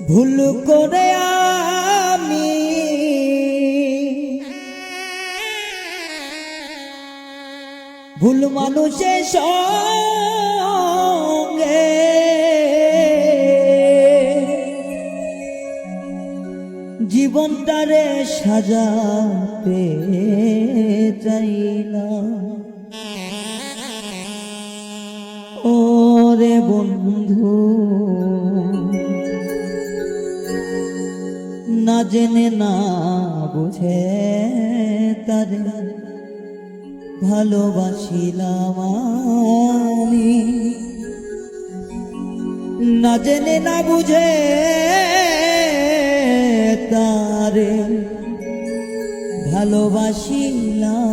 ভুল করে আমি ভুল মানুষের সঙ্গে জীবনটারে সাজাতে চাইলাম। ওরে বন্ধু, না জেনে না বুঝে তারে ভালোবাসিলাম আমি, না জেনে না বুঝে তারে ভালোবাসিলাম।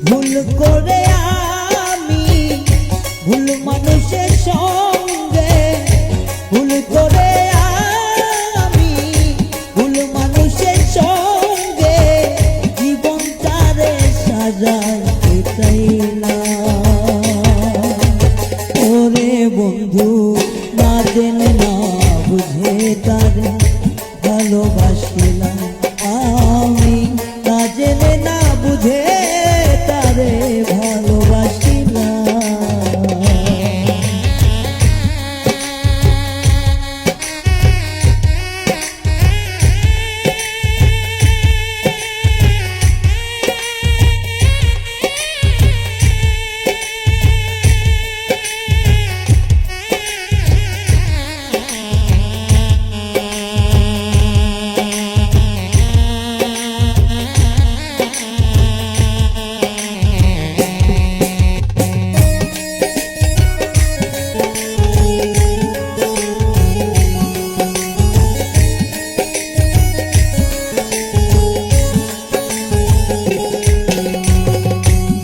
ভুল করে আমি ভুল মানুষের সঙ্গে, ভুল করে আমি ভুল মানুষের সঙ্গে জীবনটারে সাজাইতে চাইলাম। ওরে বন্ধু, না জেনে না বুঝে তারে ভালোবাসিলাম আমি, না জেনে না বুঝে তারে ভালোবাসিলাম।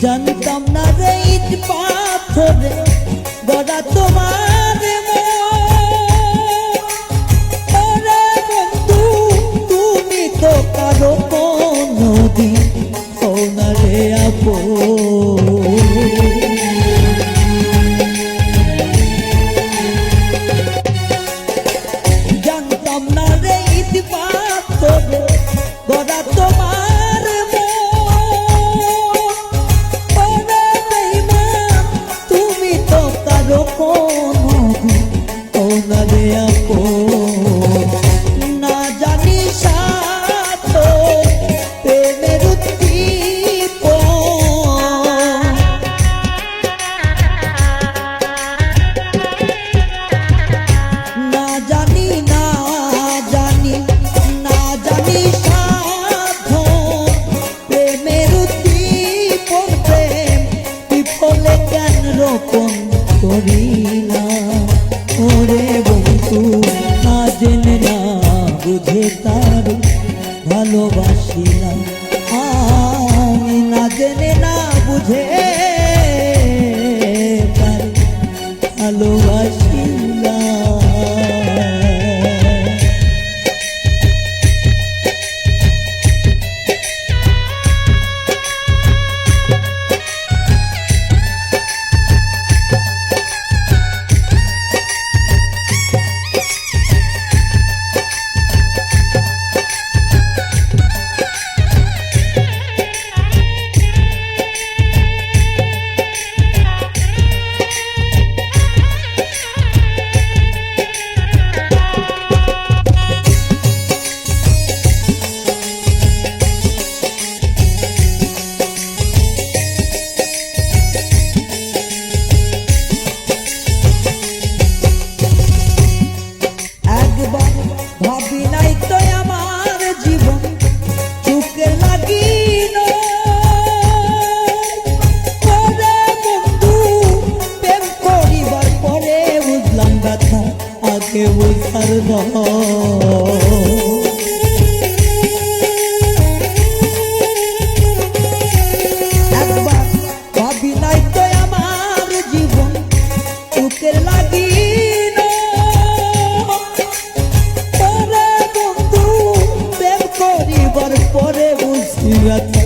জানতাম না রে ইট পাথরে গড়া তোমার ওরে বন্ধু, তুমি তো কারো কোনদিন হও না রে আপন। জানতাম না রে ইট পাথরে গড়া তোমার না জানি সাথ প্রেমের উদ্দীপন, একবার ভাবি নাই তো আমার জীবন সুখের লাগিল পরে বন্ধু প্রেম করিবার পরে বুঝি ব্যথা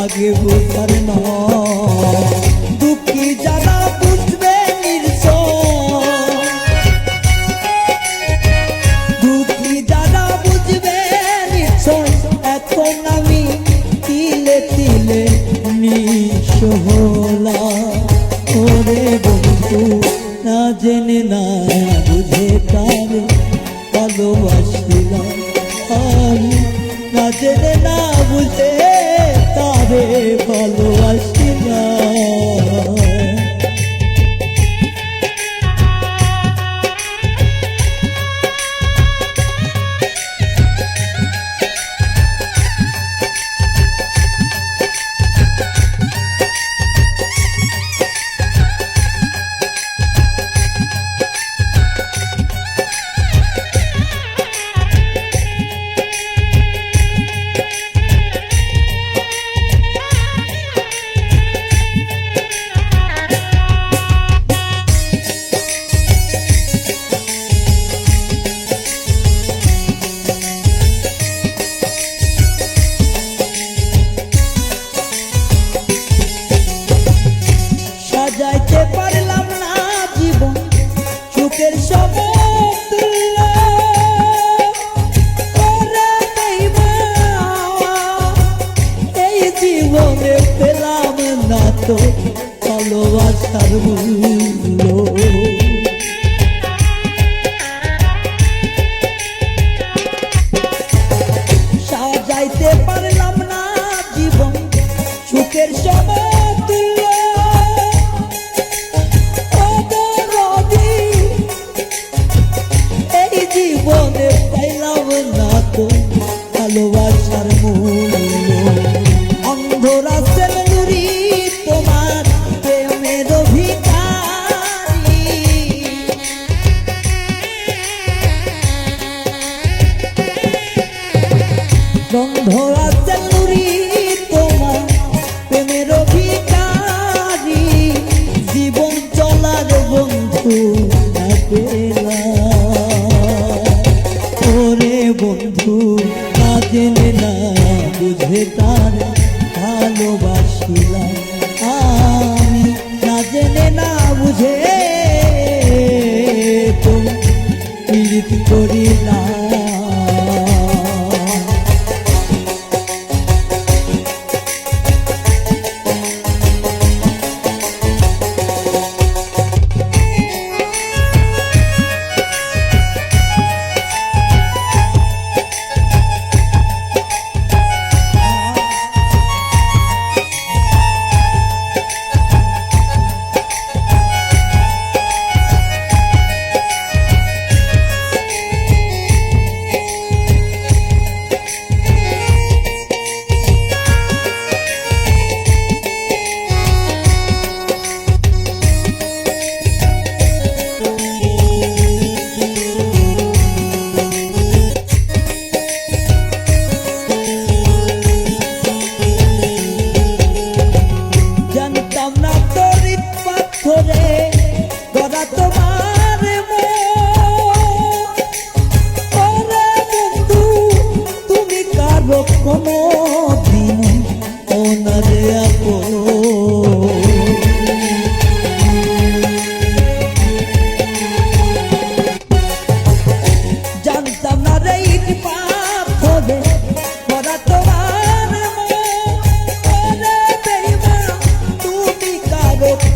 আগে বুঝার নয় দুঃখী যারা বুঝবে দুঃখী যারা বুঝবে নিশ্চয় এখন আমি তিলে তিলে নিঃস্ব হলাম ওরে বন্ধু না জেনে না বুঝে তারে ভালোবাসিলাম আমি না জেনে না বুঝে তারে ভালোবাসিলাম সাজাইতে পারলাম না জীবন সুখের সমতুল্য ওরে বেঈমান এই জীবনে পেলাম না তো ভালোবাসার মূল্য সাজাইতে পারলাম না জীবন সুখের সমতুল্য জীবনে পাইলাম না তো ভালোবাসার মূল্য অন্ধরা সেলুরি তোমার প্রেমের ভিখারি অন্ধরা সেলুরি তোমার প্রেমের ভিখারি জীবন চলার বন্ধু না বন্ধু না জেনে না বুঝে তার ভালোবাসিলাম আমি না জেনে না বুঝে তো পীড়িত করিলাম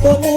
Oh